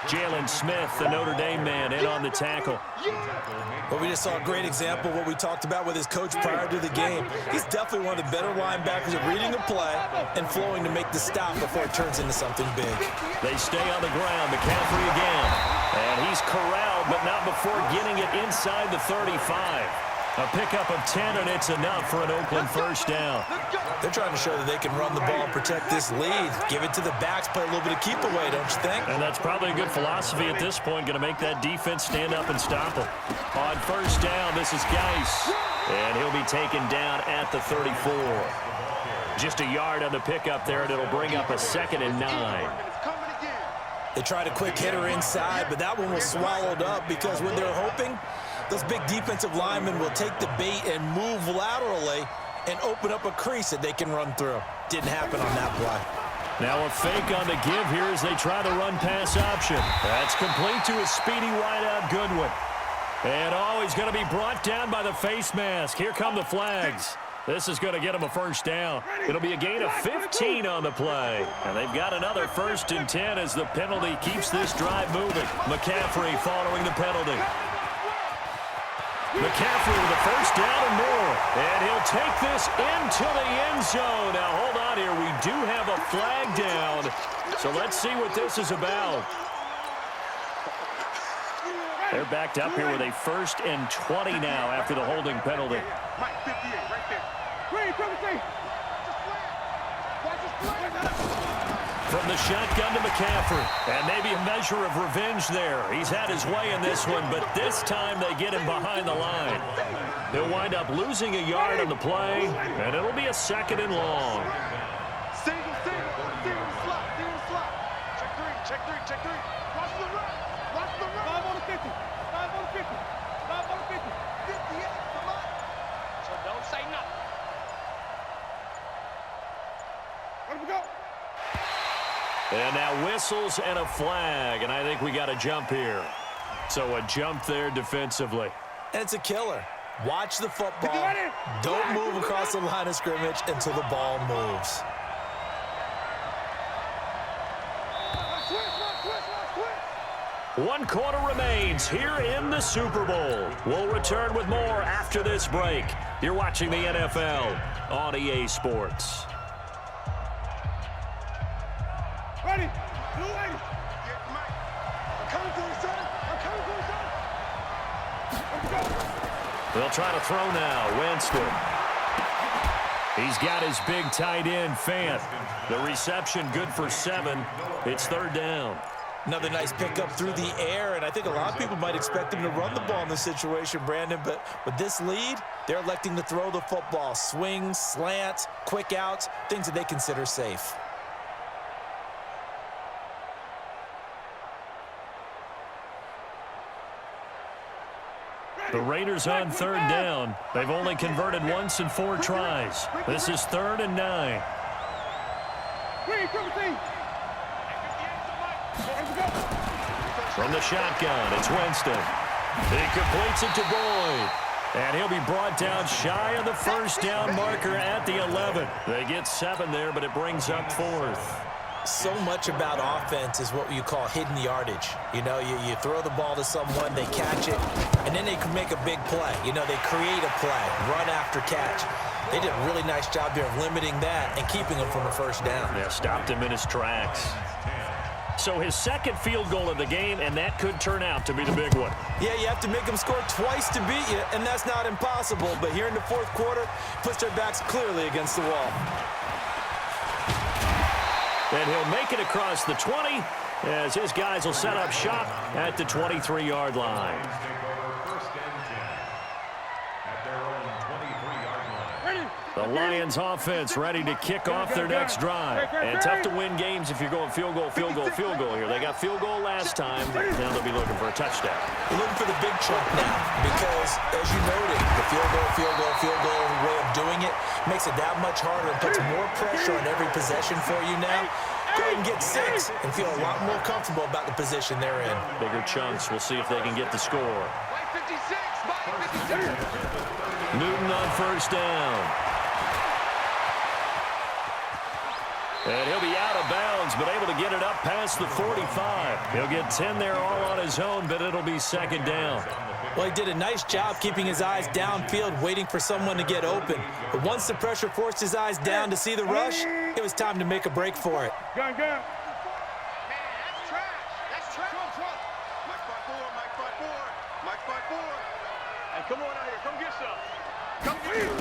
Jalen Smith, the Notre Dame man, in on the tackle. Well, we just saw a great example of what we talked about with his coach prior to the game. He's definitely one of the better linebackers at reading a play and flowing to make the stop before it turns into something big. They stay on the ground. McCaffrey again. And he's corralled, but not before getting it inside the 35. A pickup of 10, and it's enough for an Oakland first down. They're trying to show that they can run the ball and protect this lead. Give it to the backs, play a little bit of keep away, don't you think? And that's probably a good philosophy at this point, going to make that defense stand up and stop them. On first down, this is Geis, and he'll be taken down at the 34. Just a yard on the pickup there, and it'll bring up a 2nd and 9. They tried a quick hitter inside, but that one was swallowed up because when they're hoping, those big defensive linemen will take the bait and move laterally and open up a crease that they can run through. Didn't happen on that play. Now a fake on the give here as they try to run pass option. That's complete to a speedy wideout Goodwin. And he's going to be brought down by the face mask. Here come the flags. This is going to get him a first down. It'll be a gain of 15 on the play. And they've got another 1st and 10 as the penalty keeps this drive moving. McCaffrey following the penalty. McCaffrey with a first down and more. And he'll take this into the end zone. Now, hold on here. We do have a flag down. So let's see what this is about. They're backed up here with a 1st and 20 now after the holding penalty. From the shotgun to McCaffrey. And maybe a measure of revenge there. He's had his way in this one, but this time they get him behind the line. He'll wind up losing a yard on the play, and it'll be a 2nd and long. Single slot. Check three. Watch the run. 5 on the 50. 5 on the 50. 50 at the line. So don't say nothing. Let him go. And now whistles and a flag, and I think we got a jump here. So a jump there defensively. And it's a killer. Watch the football. Don't move across the line of scrimmage until the ball moves. One quarter remains here in the Super Bowl. We'll return with more after this break. You're watching the NFL on EA Sports. Ready? Blue lady. I'm coming for you, son. Let's go. They'll try to throw now. Winston. He's got his big tight end, Fant. The reception good for 7. It's 3rd down. Another nice pickup through the air, and I think a lot of people might expect them to run the ball in this situation, Brandon, but with this lead, they're electing to throw the football. Swings, slants, quick outs, things that they consider safe. The Raiders on 3rd down. They've only converted once in 4 tries. This is 3rd and 9. From the shotgun, it's Winston. He completes it to Boyd. And he'll be brought down shy of the first down marker at the 11. They get 7 there, but it brings up 4th. So much about offense is what you call hidden yardage. You know, you throw the ball to someone, they catch it, and then they can make a big play. You know, they create a play, run after catch. They did a really nice job there of limiting that and keeping him from a first down. Yeah, stopped him in his tracks. So his 2nd field goal of the game, and that could turn out to be the big one. Yeah, you have to make them score twice to beat you, and that's not impossible. But here in the 4th quarter, puts their backs clearly against the wall. And he'll make it across the 20 as his guys will set up shop at the 23-yard line. The Lions offense ready to kick off their next drive. And tough to win games if you're going field goal here. They got field goal last time. Now they'll be looking for a touchdown. They're looking for the big chunk now because, as you noted, the field goal way of doing it makes it that much harder and puts more pressure on every possession for you now. Go ahead and get 6 and feel a lot more comfortable about the position they're in. Bigger chunks. We'll see if they can get the score. 56. Newton on first down. And he'll be out of bounds been able to get it up past the 45. He'll get 10 there all on his own, but it'll be second down. Well, he did a nice job keeping his eyes downfield, waiting for someone to get open. But once the pressure forced his eyes down to see the rush, it was time to make a break for it. Gun. Man, that's trash. That's trash. Mike 5-4, Mike 5-4. Hey, come on out here. Come get some. Come here.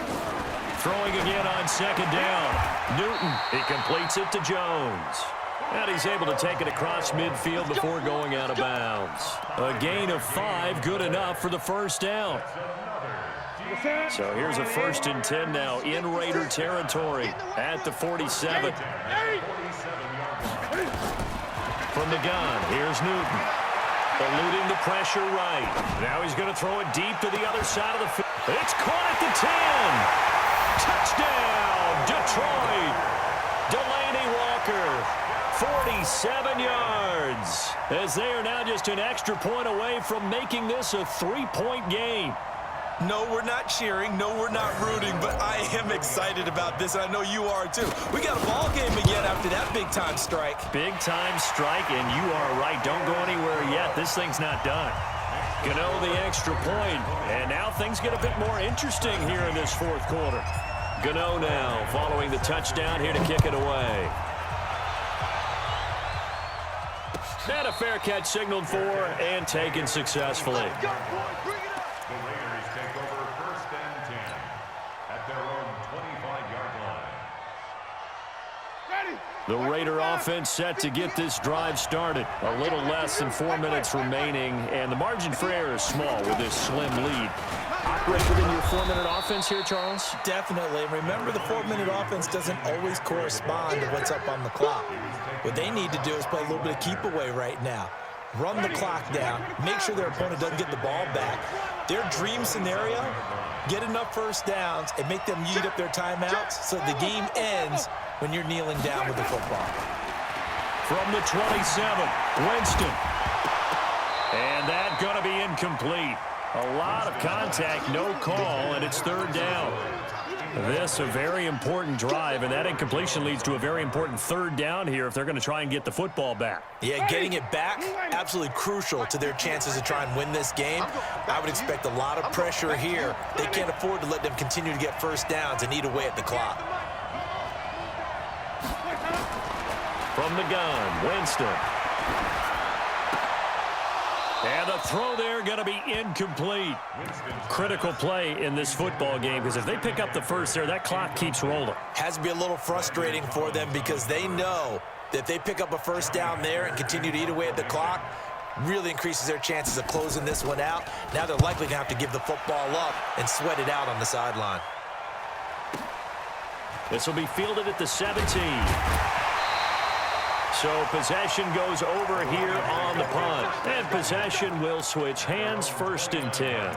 Throwing again on second down. Newton, he completes it to Jones. And he's able to take it across midfield before going out of bounds. A gain of 5, good enough for the first down. So here's a 1st and 10 now in Raider territory at the 47. From the gun, here's Newton. Eluding the pressure right. Now he's going to throw it deep to the other side of the field. It's caught at the 10. Touchdown, Detroit. Delaney Walker. 47 yards, as they are now just an extra point away from making this a 3-point game. No, we're not cheering. No, we're not rooting, but I am excited about this, and I know you are too. We got a ball game again after that big-time strike. Big-time strike, and you are right. Don't go anywhere yet. This thing's not done. Gano the extra point, and now things get a bit more interesting here in this fourth quarter. Gano now following the touchdown here to kick it away. And a fair catch signaled for and taken successfully. Let's go, boys. Bring it up. The Raiders take over 1st and 10 at their own 25-yard line. Ready. The Raider offense set to get this drive started. A little less than 4 minutes remaining, and the margin for error is small with this slim lead. Operate within your 4-minute offense here, Charles? Definitely. Remember, the 4-minute offense doesn't always correspond to what's up on the clock. What they need to do is play a little bit of keep away right now. Run the clock down. Make sure their opponent doesn't get the ball back. Their dream scenario, get enough first downs and make them eat up their timeouts so the game ends when you're kneeling down with the football. From the 27, Winston. And that going to be incomplete. A lot of contact, no call, and it's 3rd down. This a very important drive, and that incompletion leads to a very important 3rd down here if they're going to try and get the football back. Yeah, getting it back, absolutely crucial to their chances to try and win this game. I would expect a lot of pressure here. They can't afford to let them continue to get first downs and eat away at the clock. From the gun, Winston. And the throw there going to be incomplete. Critical play in this football game, because if they pick up the first there, that clock keeps rolling. Has to be a little frustrating for them because they know that if they pick up a first down there and continue to eat away at the clock, really increases their chances of closing this one out. Now they're likely going to have to give the football up and sweat it out on the sideline. This will be fielded at the 17. So possession goes over here on the punt. And possession will switch hands, 1st and 10.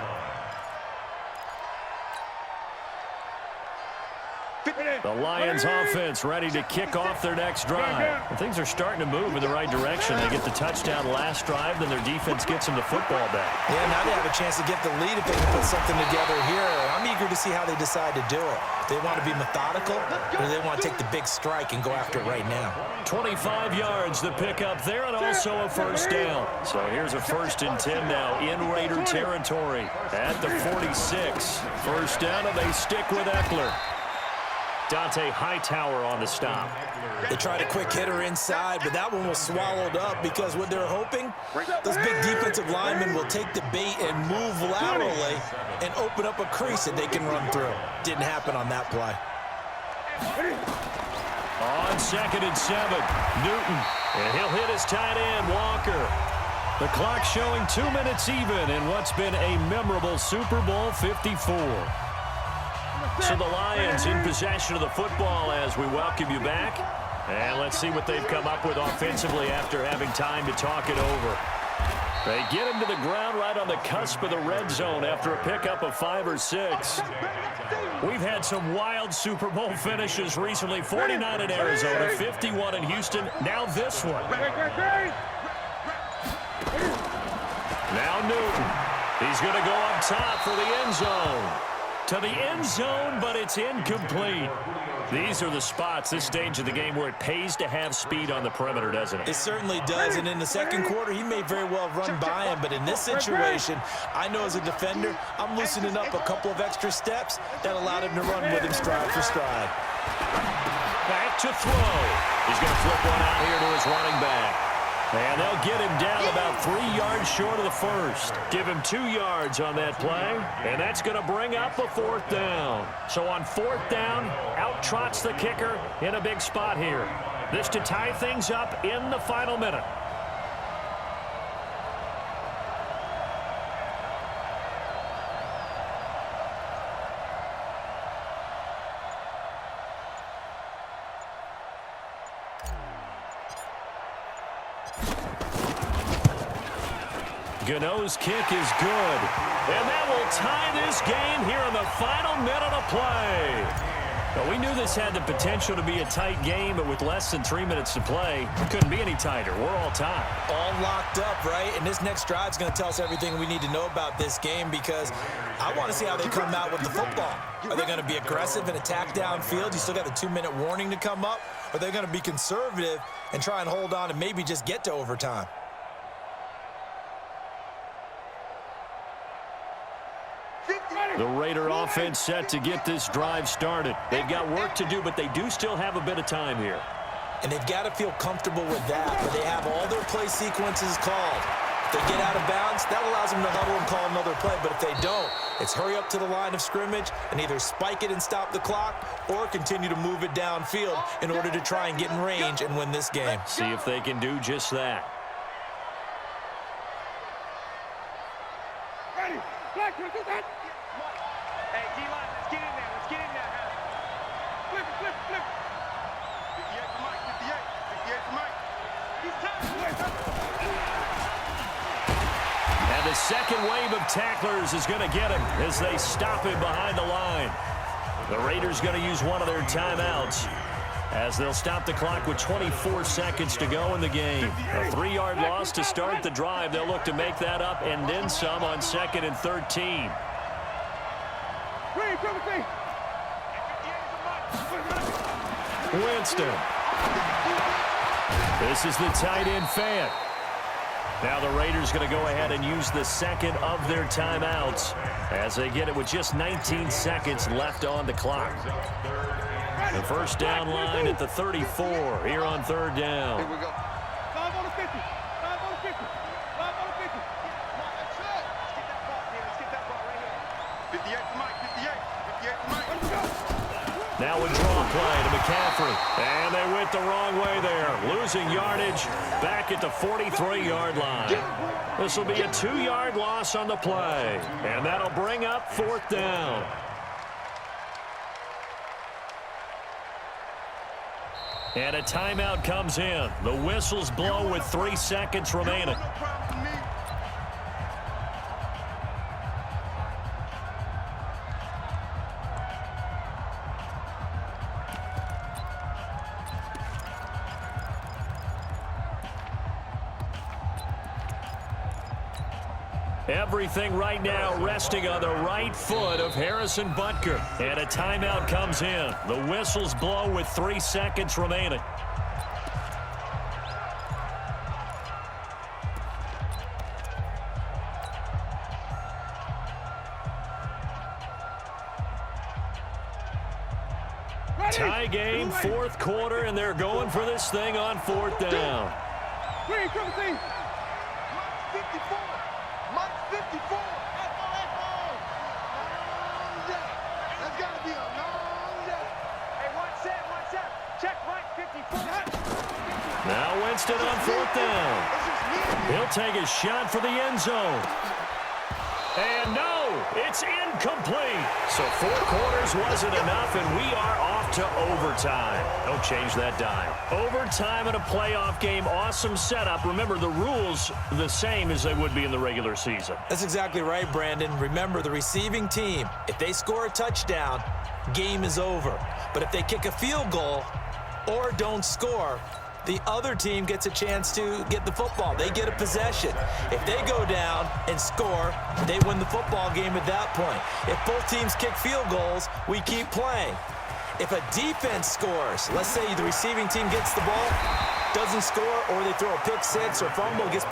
The Lions offense ready to kick off their next drive. And things are starting to move in the right direction. They get the touchdown last drive, then their defense gets them the football back. Yeah, now they have a chance to get the lead if they can put something together here. I'm eager to see how they decide to do it. Do they want to be methodical, or do they want to take the big strike and go after it right now? 25 yards the pickup there, and also a 1st down. So here's a 1st and 10 now in Raider territory at the 46. 1st down, and they stick with Eckler. Dante Hightower on the stop. They tried a quick hitter inside, but that one was swallowed up because what they're hoping, those big defensive linemen will take the bait and move laterally and open up a crease that they can run through. Didn't happen on that play. On 2nd and 7, Newton, and he'll hit his tight end, Walker. The clock showing 2 minutes even in what's been a memorable Super Bowl 54. So the Lions in possession of the football as we welcome you back. And let's see what they've come up with offensively after having time to talk it over. They get him to the ground right on the cusp of the red zone after a pickup of 5 or 6. We've had some wild Super Bowl finishes recently. 49 in Arizona, 51 in Houston, now this one. Now Newton. He's going to go up top for the end zone. to the end zone, but it's incomplete. These are the spots, this stage of the game, where it pays to have speed on the perimeter, doesn't it? It certainly does, and in the second quarter, he may very well run by him, but in this situation, I know as a defender, I'm loosening up a couple of extra steps that allowed him to run with him stride for stride. Back to throw. He's going to flip one out here to his running back. And they'll get him down about 3 yards short of the first. Give him 2 yards on that play, and that's going to bring up a 4th down. So on 4th down, out trots the kicker in a big spot here. This to tie things up in the final minute. Gano's kick is good. And that will tie this game here in the final minute of play. But we knew this had the potential to be a tight game, but with less than 3 minutes to play, it couldn't be any tighter. We're all tied. All locked up, right? And this next drive is going to tell us everything we need to know about this game, because I want to see how they come out with the football. Are they going to be aggressive and attack downfield? You still got the 2-minute warning to come up. Or are they going to be conservative and try and hold on and maybe just get to overtime? The Raider offense set to get this drive started. They've got work to do, but they do still have a bit of time here. And they've got to feel comfortable with that, where they have all their play sequences called. If they get out of bounds, that allows them to huddle and call another play. But if they don't, it's hurry up to the line of scrimmage and either spike it and stop the clock or continue to move it downfield in order to try and get in range and win this game. See if they can do just that. Ready. Black, do that. Hey, D-line, let's get in there. Let's get in there. Flip it, flip it, flip it. 58 for Mike, 58. 58 for Mike. He's tired. And the second wave of tacklers is going to get him as they stop him behind the line. The Raiders going to use one of their timeouts as they'll stop the clock with 24 seconds to go in the game. A 3-yard loss to start the drive. They'll look to make that up and then some on 2nd and 13. Winston. This is the tight end Fant. Now the Raiders going to go ahead and use the second of their timeouts as they get it with just 19 seconds left on the clock. The first down line at the 34 here on 3rd down. Here we go. 5 on the 50. 5 on the 50. 5 on the 50. Let's get that ball here. Let's get that ball right here. 58 for Mike. 58. 58 for Mike. Let's go. Now a draw play to McCaffrey. And they went the wrong way there. Losing yardage back at the 43-yard line. This will be a 2-yard loss on the play. And that'll bring up 4th down. And a timeout comes in. The whistles blow with 3 seconds remaining. Everything right now resting on the right foot of Harrison Butker. And a timeout comes in. The whistles blow with 3 seconds remaining. Tie game, 4th quarter, and they're going for this thing on 4th down. 54. Mike 54. Echo. Long day. That's got to be a long day. Hey, one set. Check Mike 54. Now Winston on 4th down. He'll take a shot for the end zone. And no, it's incomplete. So 4 quarters wasn't enough, and we are off to overtime. Don't change that dime. Overtime in a playoff game, awesome setup. Remember, the rules the same as they would be in the regular season. That's exactly right, Brandon. Remember, the receiving team, if they score a touchdown, game is over. But if they kick a field goal or don't score, the other team gets a chance to get the football. They get a possession. If they go down and score, they win the football game at that point. If both teams kick field goals, we keep playing. If a defense scores, let's say the receiving team gets the ball, doesn't score, or they throw a pick six or fumble, gets